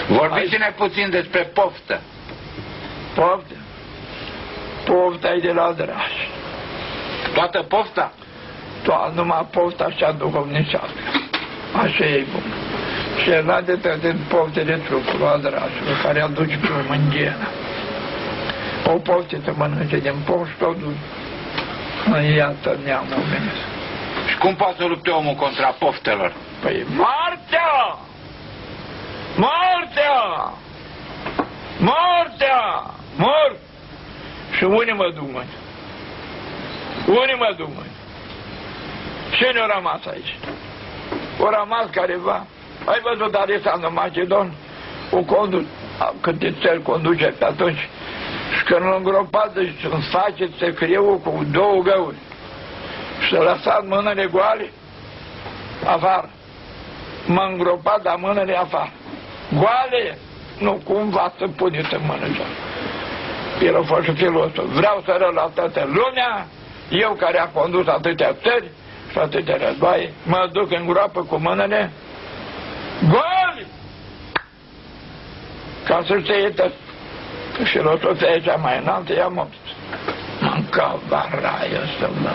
Vorbiți-ne puțin despre poftă. Poftă? Pofta e de la Draș. Toată pofta? Numai pofta așa duhovnicească. Așa e bun. Și era de toate poftele trupului a Drașului, care aduce pe om în ghenă. O poftită mănânce din poft și o duce. Iată neamul omenesc. Și cum poate să lupte omul contra poftelor? Păi moartea! Moartea! Moartea! Mor! Și unii mă duc, măi. Unii mă duc, măi. Cine a rămas aici? A rămas careva. Ai văzut Alexandru Macedon? O conduce, câte țări conduce pe atunci. Și când îl îngropat, deci în sfacet se crieu cu 2 găuri. Și a lăsat mâinile goale afară. M-a îngropat, dar mâinile afară. Goale? Nu, cumva să puneți în mână. El a fost și filosof. Vreau să arăt la toată lumea, eu care a condus atâtea țări și atâtea războaie, mă duc în groapă cu mâinile goale! Ca să știe tot. Filosofia cea mai înaltă, ea mă mânca varaia să mă...